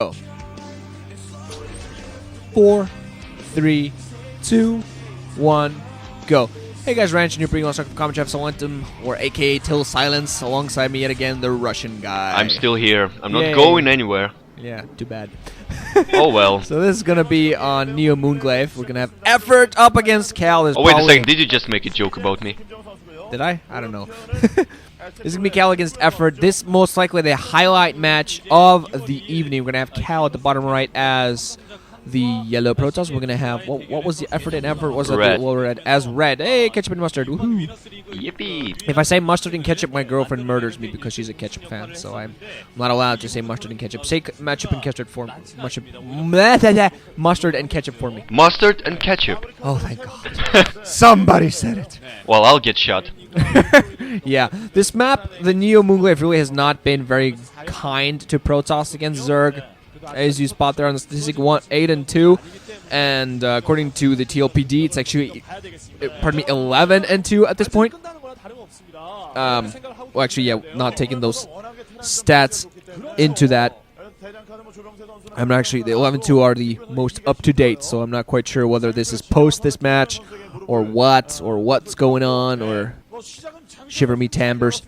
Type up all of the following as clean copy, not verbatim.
Go. 4, 3, 2, 1, go. Hey guys, Ranch, and you're bringing on Common Chef Salentum, or aka Till Silence, alongside me yet again, the Russian guy. I'm still here. I'm not going anywhere. Yeah, too bad. Oh well. So this is gonna be on Neo Moon Glaive. We're gonna have effort up against Cal. Oh wait a second, did you just make a joke about me? Did I? I don't know. This is gonna be Cal against effort. This most likely the highlight match of the evening. We're gonna have Cal at the bottom right as the yellow Protoss. We're gonna have what was the effort in effort? Was red. It the red as red? Hey, ketchup and mustard. Woohoo! Yippee! If I say mustard and ketchup, my girlfriend murders me because she's a ketchup fan. So I'm not allowed to say mustard and ketchup. Say ketchup and ketchup for me. Mustard and ketchup for me. Mustard and ketchup. Oh, thank God! Somebody said it. Well, I'll get shot. Yeah, this map, the Neo Moon Glaive, really has not been very kind to Protoss against Zerg. As you spot there on the statistic 8 and 2, and according to the TLPD, it's actually, 11 and 2 at this point. Well, actually, yeah, not taking those stats into that. I'm actually, the 11-2 are the most up to date, so I'm not quite sure whether this is post this match, or what's going on, or shiver me timbers.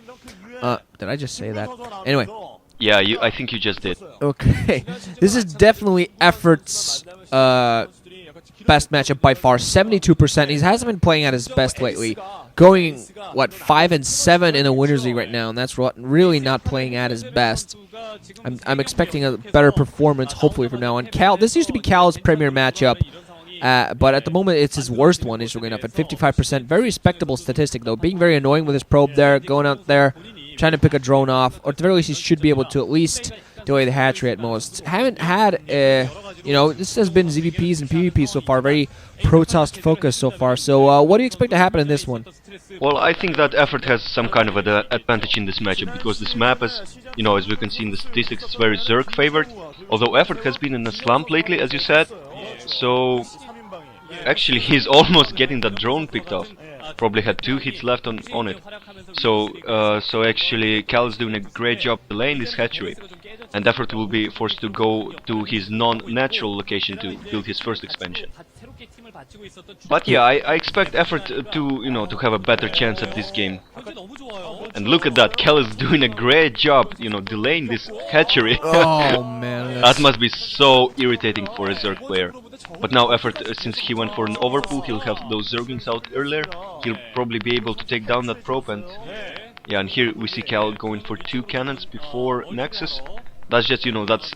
Did I just say that? Anyway. Yeah, I think you just did. Okay, this is definitely effort's best matchup by far. 72%. He hasn't been playing at his best lately. Going 5 and 7 in a winners league right now, and that's really not playing at his best. I'm expecting a better performance, hopefully from now on. Cal, this used to be Cal's premier matchup, but at the moment it's his worst one. He's going up at 55%. Very respectable statistic though. Being very annoying with his probe there, going out there, trying to pick a drone off, or at the very least he should be able to at least delay the hatchery at most. Haven't had, this has been ZVPs and PvPs so far, very Protoss focused so far. So what do you expect to happen in this one? Well, I think that effort has some kind of an advantage in this matchup, because this map is, as we can see in the statistics, it's very Zerg favored, although effort has been in a slump lately, as you said. So actually he's almost getting that drone picked off. Probably had 2 hits left on it. So actually Cal is doing a great job delaying this hatchery, and effort will be forced to go to his non-natural location to build his first expansion. But yeah, I expect effort to have a better chance at this game. And look at that, Cal is doing a great job, delaying this hatchery. Oh man, that must be so irritating for a Zerg player. But now effort, since he went for an overpull, he'll have those Zerglings out earlier. He'll probably be able to take down that probe, and yeah, and here we see Cal going for 2 cannons before Nexus. That's just, that's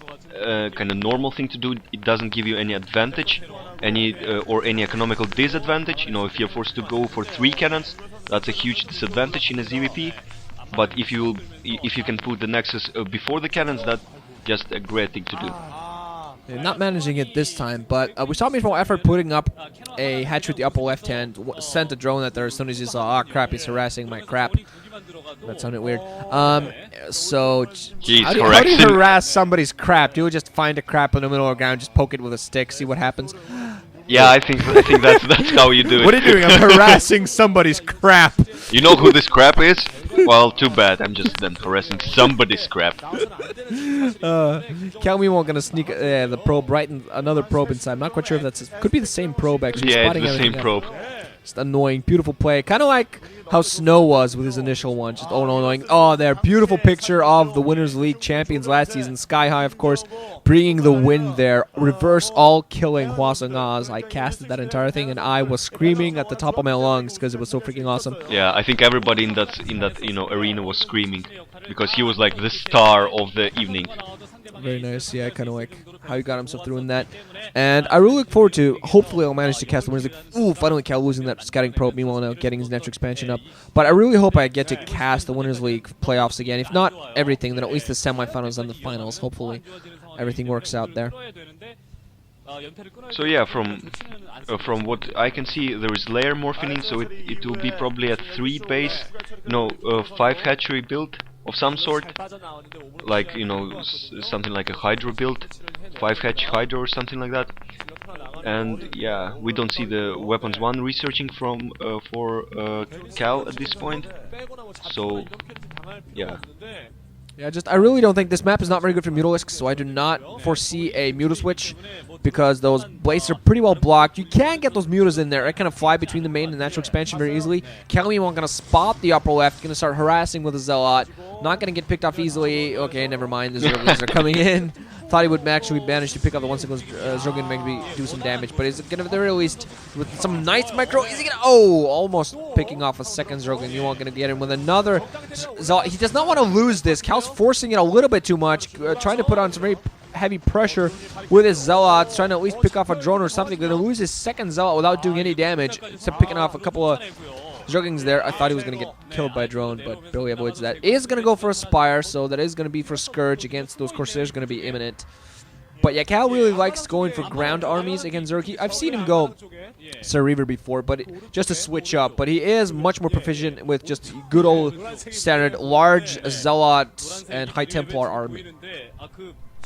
kind of normal thing to do. It doesn't give you any advantage, or any economical disadvantage. If you're forced to go for 3 cannons, that's a huge disadvantage in a ZVP. But if you can put the Nexus before the cannons, that's just a great thing to do. They're not managing it this time, but we saw before effort putting up a hatch with the upper left hand, sent a drone at there as soon as he saw, crap, he's harassing my crap. That sounded weird. So, how do you harass somebody's crap? Do you just find a crap in the middle of the ground, just poke it with a stick, see what happens? Yeah, I think that's how you do it. What are you doing? I'm harassing somebody's crap. You know who this crap is? Well, too bad. I'm just then harassing somebody's crap. Calmy won't gonna sneak the probe right in, another probe inside. I'm not quite sure if that's could be the same probe actually. Yeah, it's the same probe. Just annoying, beautiful play. Kind of like how Snow was with his initial one. Just annoying. Oh, there, beautiful picture of the Winners League champions last season. Sky High, of course, bringing the win there. Reverse all killing Hwasong Oz. I casted that entire thing, and I was screaming at the top of my lungs because it was so freaking awesome. Yeah, I think everybody in that arena was screaming because he was like the star of the evening. Very nice. Yeah, kind of like how he got himself through in that. And I really look forward to, hopefully I'll manage to cast the Winners League. Ooh, finally Cal losing that scouting probe, meanwhile now getting his natural expansion up. But I really hope I get to cast the Winners League playoffs again. If not everything, then at least the semifinals and the finals. Hopefully everything works out there. So yeah, from what I can see, there is layer morphing, so it will be probably a 3 base, 5 hatchery build of some sort, like something like a Hydra build, 5 hatch Hydra or something like that. And yeah, we don't see the weapons 1 researching for Cal at this point. So yeah. Yeah, I really don't think this map is not very good for Mutalisks, so I do not foresee a Muta switch because those blazes are pretty well blocked. You can get those Mutas in there. It kind of fly between the main and the natural expansion very easily. Calmy won't gonna spot the upper left, gonna start harassing with a Zealot. Not gonna get picked off easily. Okay, never mind. The Zerglings are coming in. Thought he would actually manage to pick up the one single Zerg and maybe do some damage, but is it gonna at the very least with some nice micro? Is he gonna? Oh, almost picking off a second Zerg, and you aren't gonna get him with another Zealot. He does not want to lose this. Cal's forcing it a little bit too much, trying to put on some very heavy pressure with his Zealots, trying to at least pick off a drone or something. Gonna lose his second Zealot without doing any damage, except picking off a couple of Zerglings there. I thought he was going to get killed by a drone, but barely avoids that. Is going to go for a Spire, so that is going to be for Scourge against those Corsairs, going to be imminent. But yeah, Cal really likes going for ground armies against Zerg. I've seen him go Sir Reaver before, but just to switch up. But he is much more proficient with just good old standard large Zealot and High Templar army.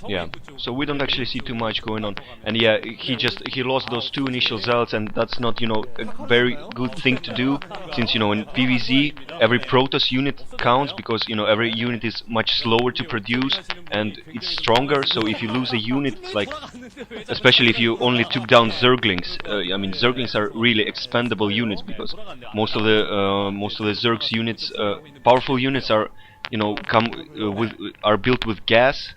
Yeah, so we don't actually see too much going on, and yeah, he lost those two initial Zealots, and that's not, you know, a very good thing to do, since, you know, in PvZ every Protoss unit counts, because, you know, every unit is much slower to produce and it's stronger. So if you lose a unit, it's like, especially if you only took down Zerglings, I mean, Zerglings are really expendable units, because most of the Zerg's units, powerful units, are, you know, are built with gas.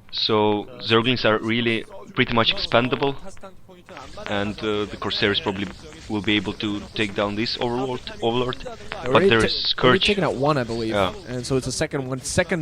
So Zerglings are really pretty much expendable, and the Corsairs probably will be able to take down this Overlord. But there is Scourge. Taken out one, I believe, and so it's a second one. Second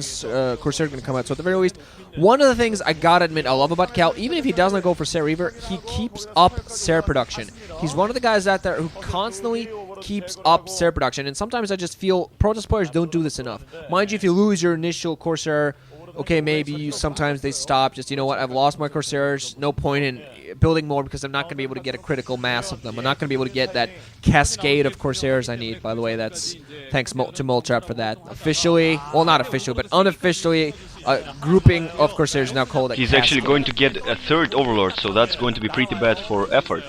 Corsair going to come out. So at the very least, one of the things I gotta admit I love about Cal, even if he doesn't go for Ser Reaver, he keeps up Ser production. He's one of the guys out there who constantly keeps up Ser production, and sometimes I just feel Protoss players don't do this enough. Mind you, if you lose your initial Corsair, okay, maybe sometimes they stop, just, you know what, I've lost my Corsairs, no point in building more because I'm not going to be able to get a critical mass of them. I'm not going to be able to get that cascade of Corsairs I need. By the way, that's thanks to Moltrap for that. Officially, well, not officially, but unofficially, a grouping of Corsairs now called a He's cascade. actually going to get a third Overlord, so that's going to be pretty bad for effort.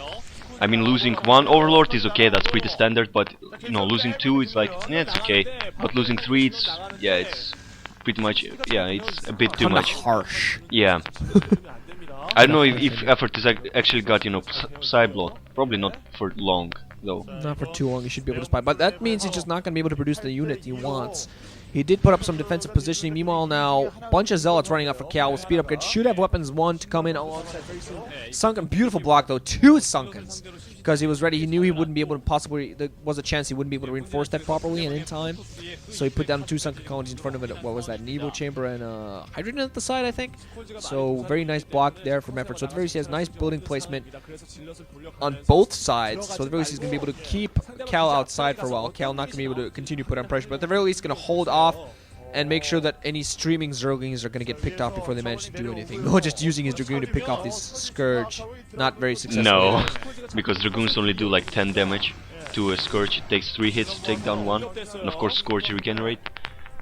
I mean, losing one Overlord is okay, that's pretty standard, but, you know, losing two is like, yeah, it's okay. But losing three, it's pretty much, yeah, it's a bit too much. Harsh. Yeah. I don't know if effort has actually got, you know, Psyblood. Probably not for long, though. Not for too long, he should be able to spy. But that means he's just not going to be able to produce the unit he wants. He did put up some defensive positioning. Meanwhile, now, a bunch of Zealots running out for Cal with speed upgrade. Should have weapons 1 to come in alongside very soon. Sunken, beautiful block, though. 2 Sunkens. Because he was ready. He knew he wouldn't be able to possibly, there was a chance he wouldn't be able to reinforce that properly and in time. So he put down 2 Sunken colonies in front of it. What was that? An Evo chamber and a Hydrogen at the side, I think. So very nice block there from effort. So at the very least, he has nice building placement on both sides. So at the very least, he's going to be able to keep Cal outside for a while. Cal not going to be able to continue to put on pressure. But at the very least, going to hold off and make sure that any streaming Zerglings are going to get picked off before they manage to do anything. No, just using his Dragoon to pick off this Scourge. Not very successful. No, because Dragoons only do like 10 damage to a Scourge. It takes 3 hits to take down one, and of course Scourge regenerate.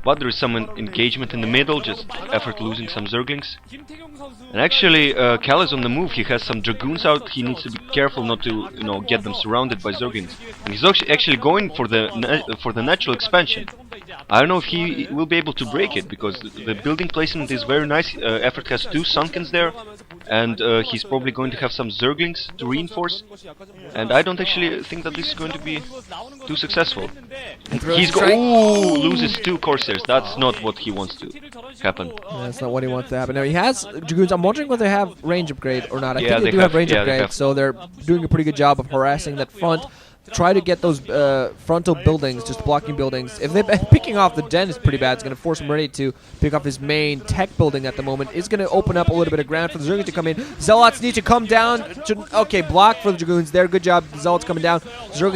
But there is some engagement in the middle, just effort losing some Zerglings. And actually, Cal is on the move. He has some Dragoons out. He needs to be careful not to, you know, get them surrounded by Zerglings. And he's actually going for the natural expansion. I don't know if he will be able to break it, because the building placement is very nice. Effort has 2 Sunkens there, and he's probably going to have some Zerglings to reinforce. And I don't actually think that this is going to be too successful. He's loses 2 Corsairs. That's not what he wants to happen. Yeah, that's not what he wants to happen. Now he has Dragoons. I'm wondering whether they have range upgrade or not. I Yeah, think they do have range they upgrade, have. so they're doing a pretty good job of harassing that front. Try to get those frontal buildings, just blocking buildings. If they're picking off the den is pretty bad. It's going to force him ready to pick off his main tech building at the moment. It's going to open up a little bit of ground for the Zerglings to come in. Zealots need to come down. Okay, block for the Dragoons there. Good job. Zealots coming down. Zerglings